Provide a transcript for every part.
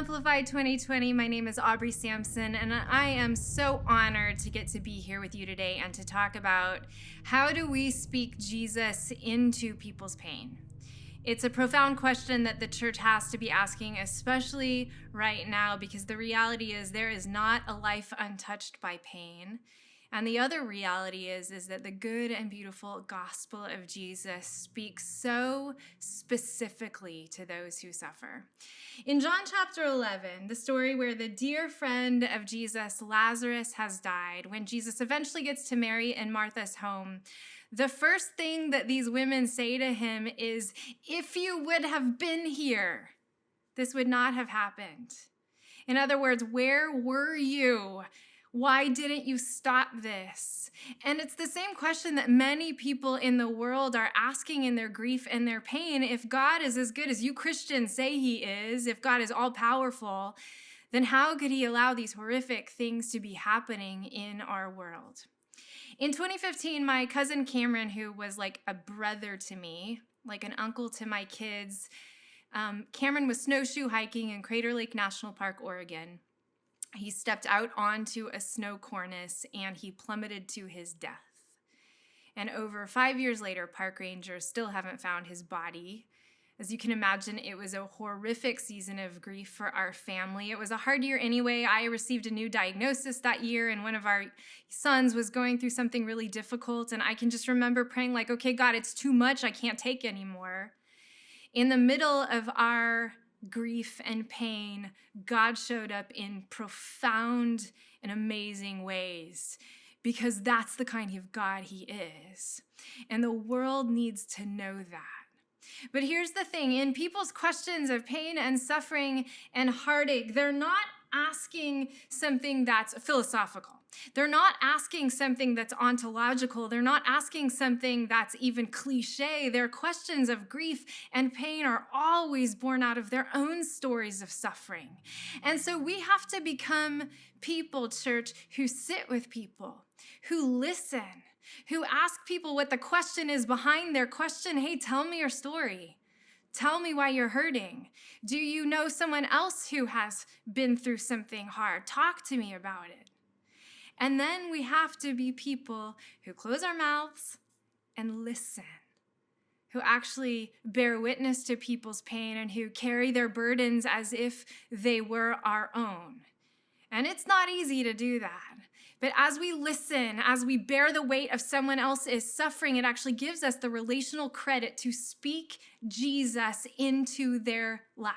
Amplify 2020. My name is Aubrey Sampson, and I am so honored to get to be here with you today and to talk about how do we speak Jesus into people's pain. It's a profound question that the church has to be asking, especially right now, because the reality is there is not a life untouched by pain. And the other reality is that the good and beautiful gospel of Jesus speaks so specifically to those who suffer. In John chapter 11, the story where the dear friend of Jesus, Lazarus, has died, when Jesus eventually gets to Mary and Martha's home, the first thing that these women say to him is, "If you would have been here, this would not have happened." In other words, where were you? Why didn't you stop this? And it's the same question that many people in the world are asking in their grief and their pain. If God is as good as you Christians say he is, if God is all powerful, then how could he allow these horrific things to be happening in our world? In 2015, my cousin Cameron, who was like a brother to me, like an uncle to my kids, Cameron was snowshoe hiking in Crater Lake National Park, Oregon. He stepped out onto a snow cornice and he plummeted to his death. And over 5 years later, park rangers still haven't found his body. As you can imagine, it was a horrific season of grief for our family. It was a hard year anyway. I received a new diagnosis that year, and one of our sons was going through something really difficult. And I can just remember praying like, okay, God, it's too much. I can't take anymore. In the middle of our grief and pain, God showed up in profound and amazing ways, because that's the kind of God he is. And the world needs to know that. But here's the thing, in people's questions of pain and suffering and heartache, they're not asking something that's philosophical. They're not asking something that's ontological. They're not asking something that's even cliche. Their questions of grief and pain are always born out of their own stories of suffering. And so we have to become people, church, who sit with people, who listen, who ask people what the question is behind their question. Hey, tell me your story. Tell me why you're hurting. Do you know someone else who has been through something hard? Talk to me about it. And then we have to be people who close our mouths and listen, who actually bear witness to people's pain and who carry their burdens as if they were our own. And it's not easy to do that. But as we listen, as we bear the weight of someone else's suffering, it actually gives us the relational credit to speak Jesus into their lives.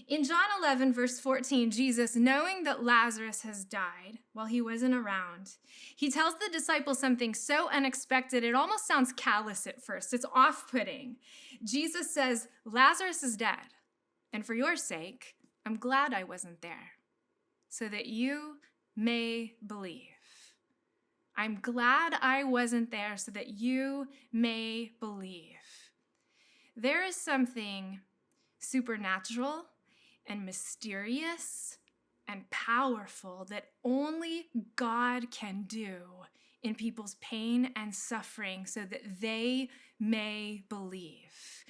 In John 11, verse 14, Jesus, knowing that Lazarus has died while he wasn't around, he tells the disciples something so unexpected, it almost sounds callous at first. It's off-putting. Jesus says, Lazarus is dead, and for your sake, I'm glad I wasn't there, so that you may believe. I'm glad I wasn't there so that you may believe. There is something supernatural and mysterious and powerful that only God can do in people's pain and suffering so that they may believe.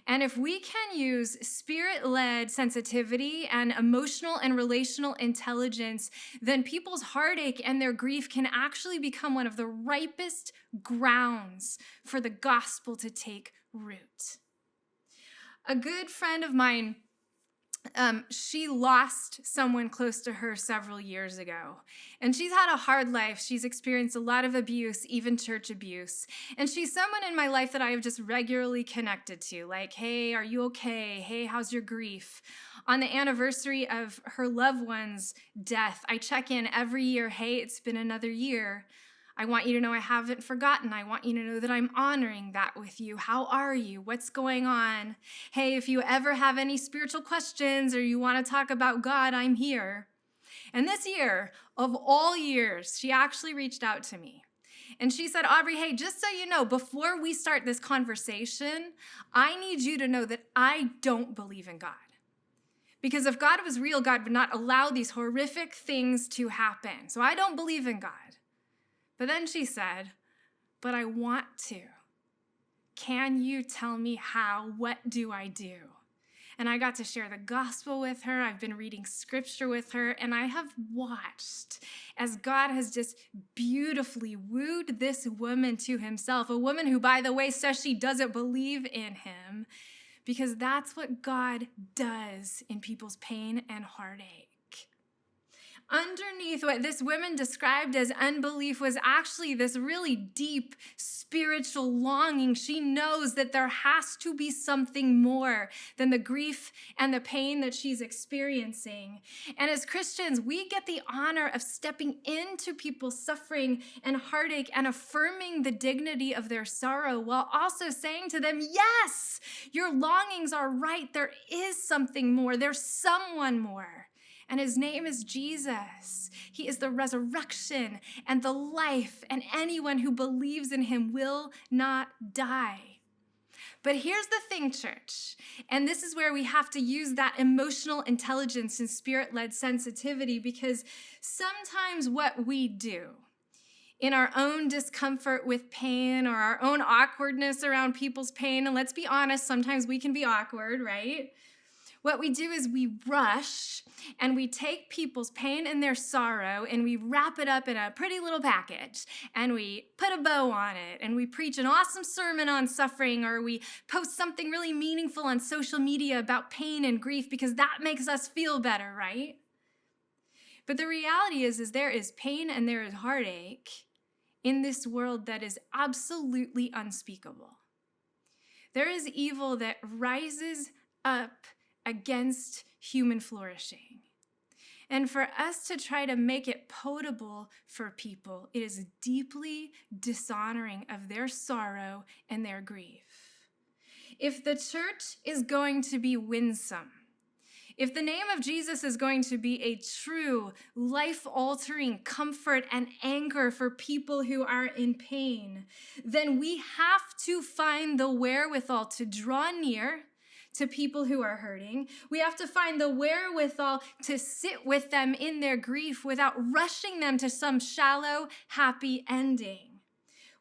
And if we can use spirit-led sensitivity and emotional and relational intelligence, then people's heartache and their grief can actually become one of the ripest grounds for the gospel to take root. A good friend of mine, she lost someone close to her several years ago. And she's had a hard life. She's experienced a lot of abuse, even church abuse. And she's someone in my life that I have just regularly connected to. Like, hey, are you okay? Hey, how's your grief? On the anniversary of her loved one's death, I check in every year. Hey, it's been another year. I want you to know I haven't forgotten. I want you to know that I'm honoring that with you. How are you? What's going on? Hey, if you ever have any spiritual questions or you want to talk about God, I'm here. And this year, of all years, she actually reached out to me. And she said, Aubrey, hey, just so you know, before we start this conversation, I need you to know that I don't believe in God. Because if God was real, God would not allow these horrific things to happen. So I don't believe in God. But then she said, but I want to. Can you tell me how? What do I do? and I got to share the gospel with her. I've been reading scripture with her, and I have watched as God has just beautifully wooed this woman to himself, a woman who, by the way, says she doesn't believe in him, because that's what God does in people's pain and heartache. Underneath what this woman described as unbelief was actually this really deep spiritual longing. She knows that there has to be something more than the grief and the pain that she's experiencing. And as Christians, we get the honor of stepping into people's suffering and heartache and affirming the dignity of their sorrow while also saying to them, yes, your longings are right. There is something more. There's someone more. And his name is Jesus. He is the resurrection and the life, and anyone who believes in him will not die. But here's the thing, church, and this is where we have to use that emotional intelligence and spirit-led sensitivity, because sometimes what we do in our own discomfort with pain or our own awkwardness around people's pain, and let's be honest, sometimes we can be awkward, right? What we do is we rush and we take people's pain and their sorrow and we wrap it up in a pretty little package and we put a bow on it and we preach an awesome sermon on suffering, or we post something really meaningful on social media about pain and grief because that makes us feel better, right? But the reality is there is pain and there is heartache in this world that is absolutely unspeakable. There is evil that rises up against human flourishing. And for us to try to make it potable for people, it is deeply dishonoring of their sorrow and their grief. If the church is going to be winsome, if the name of Jesus is going to be a true, life-altering comfort and anchor for people who are in pain, then we have to find the wherewithal to draw near to people who are hurting. We have to find the wherewithal to sit with them in their grief without rushing them to some shallow, happy ending.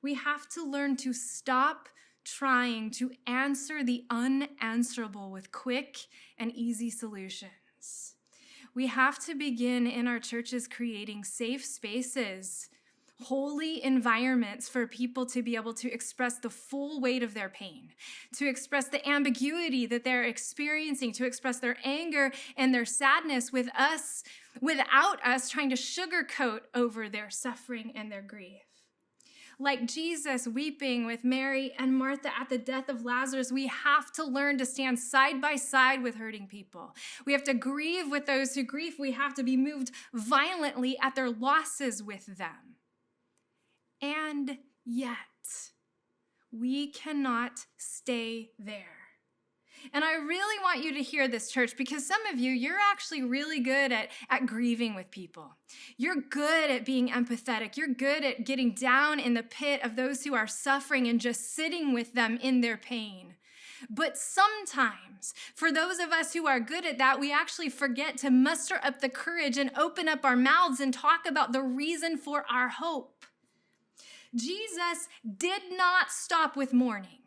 We have to learn to stop trying to answer the unanswerable with quick and easy solutions. We have to begin in our churches creating safe spaces, holy environments for people to be able to express the full weight of their pain, to express the ambiguity that they're experiencing, to express their anger and their sadness without us trying to sugarcoat over their suffering and their grief. Like Jesus weeping with Mary and Martha at the death of Lazarus, we have to learn to stand side by side with hurting people. We have to grieve with those who grieve. We have to be moved violently at their losses with them. And yet, we cannot stay there. And I really want you to hear this, church, because some of you, you're actually really good at grieving with people. You're good at being empathetic. You're good at getting down in the pit of those who are suffering and just sitting with them in their pain. But sometimes, for those of us who are good at that, we actually forget to muster up the courage and open up our mouths and talk about the reason for our hope. Jesus did not stop with mourning.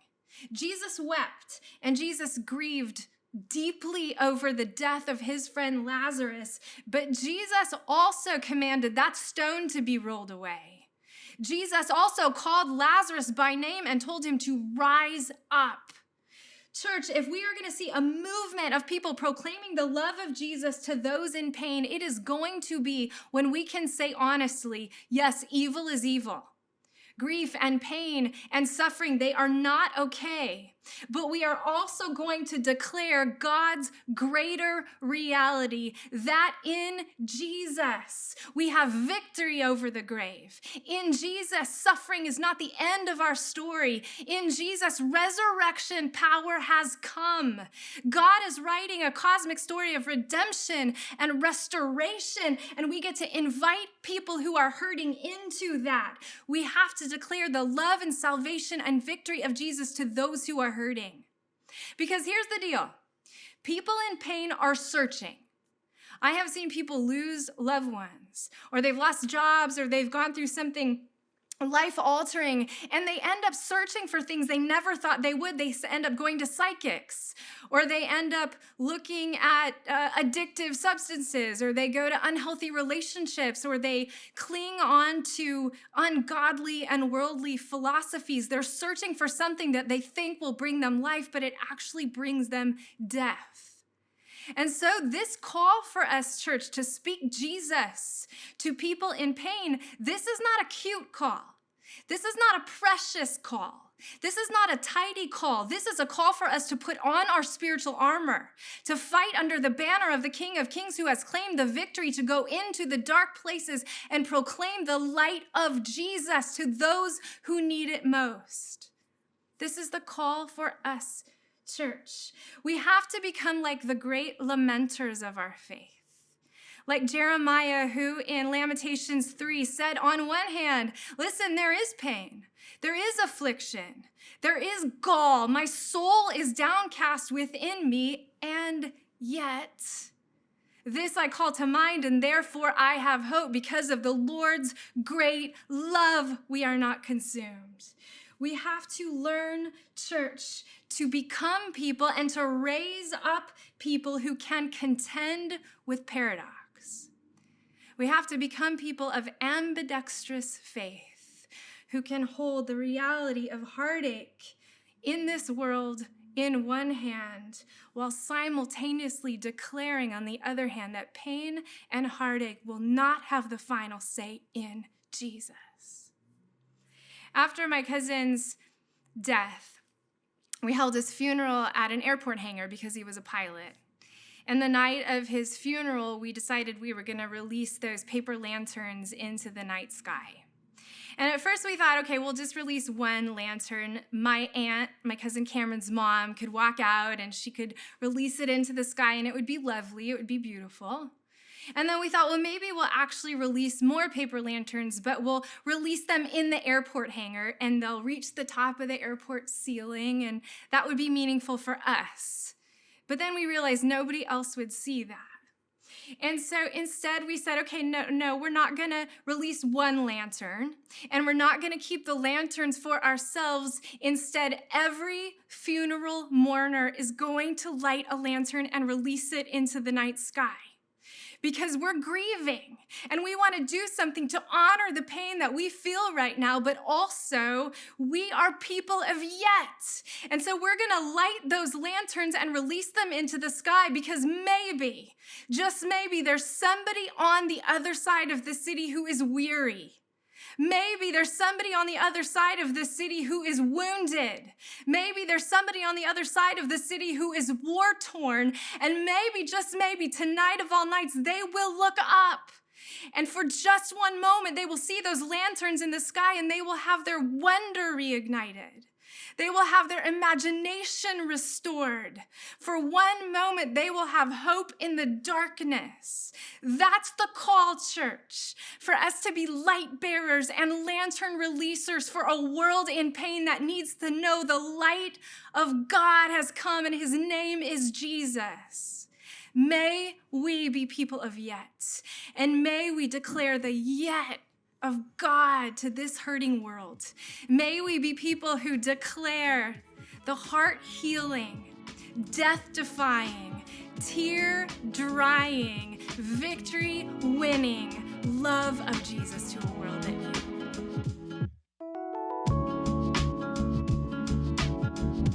Jesus wept and Jesus grieved deeply over the death of his friend Lazarus, but Jesus also commanded that stone to be rolled away. Jesus also called Lazarus by name and told him to rise up. Church, if we are going to see a movement of people proclaiming the love of Jesus to those in pain, it is going to be when we can say honestly, yes, evil is evil. Grief and pain and suffering, they are not okay. But we are also going to declare God's greater reality, that in Jesus, we have victory over the grave. In Jesus, suffering is not the end of our story. In Jesus, resurrection power has come. God is writing a cosmic story of redemption and restoration, and we get to invite people who are hurting into that. We have to declare the love and salvation and victory of Jesus to those who are hurting. Because here's the deal. People in pain are searching. I have seen people lose loved ones, or they've lost jobs, or they've gone through something life-altering, and they end up searching for things they never thought they would. They end up going to psychics, or they end up looking at addictive substances, or they go to unhealthy relationships, or they cling on to ungodly and worldly philosophies. They're searching for something that they think will bring them life, but it actually brings them death. And so this call for us, church, to speak Jesus to people in pain, this is not a cute call. This is not a precious call. This is not a tidy call. This is a call for us to put on our spiritual armor, to fight under the banner of the King of Kings who has claimed the victory, to go into the dark places and proclaim the light of Jesus to those who need it most. This is the call for us, church. We have to become like the great lamenters of our faith. Like Jeremiah, who in Lamentations 3 said, on one hand, listen, there is pain, there is affliction, there is gall, my soul is downcast within me, and yet this I call to mind, and therefore I have hope. Because of the Lord's great love, we are not consumed. We have to learn, church, to become people and to raise up people who can contend with paradox. We have to become people of ambidextrous faith who can hold the reality of heartache in this world in one hand, while simultaneously declaring on the other hand that pain and heartache will not have the final say in Jesus. After my cousin's death, we held his funeral at an airport hangar because he was a pilot. And the night of his funeral, we decided we were going to release those paper lanterns into the night sky. And at first we thought, okay, we'll just release one lantern. My aunt, my cousin Cameron's mom, could walk out and she could release it into the sky and it would be lovely, it would be beautiful. And then we thought, well, maybe we'll actually release more paper lanterns, but we'll release them in the airport hangar and they'll reach the top of the airport ceiling, and that would be meaningful for us. But then we realized nobody else would see that. And so instead we said, okay, no, we're not going to release one lantern, and we're not going to keep the lanterns for ourselves. Instead, every funeral mourner is going to light a lantern and release it into the night sky. Because we're grieving and we want to do something to honor the pain that we feel right now, but also we are people of yet. And so we're going to light those lanterns and release them into the sky because maybe, just maybe, there's somebody on the other side of the city who is weary. Maybe there's somebody on the other side of the city who is wounded. Maybe there's somebody on the other side of the city who is war-torn. And maybe, just maybe, tonight of all nights, they will look up. And for just one moment, they will see those lanterns in the sky and they will have their wonder reignited. They will have their imagination restored. For one moment, they will have hope in the darkness. That's the call, church, for us to be light bearers and lantern releasers for a world in pain that needs to know the light of God has come and his name is Jesus. May we be people of yet, and may we declare the yet of God to this hurting world. May we be people who declare the heart-healing, death-defying, tear-drying, victory-winning love of Jesus to a world.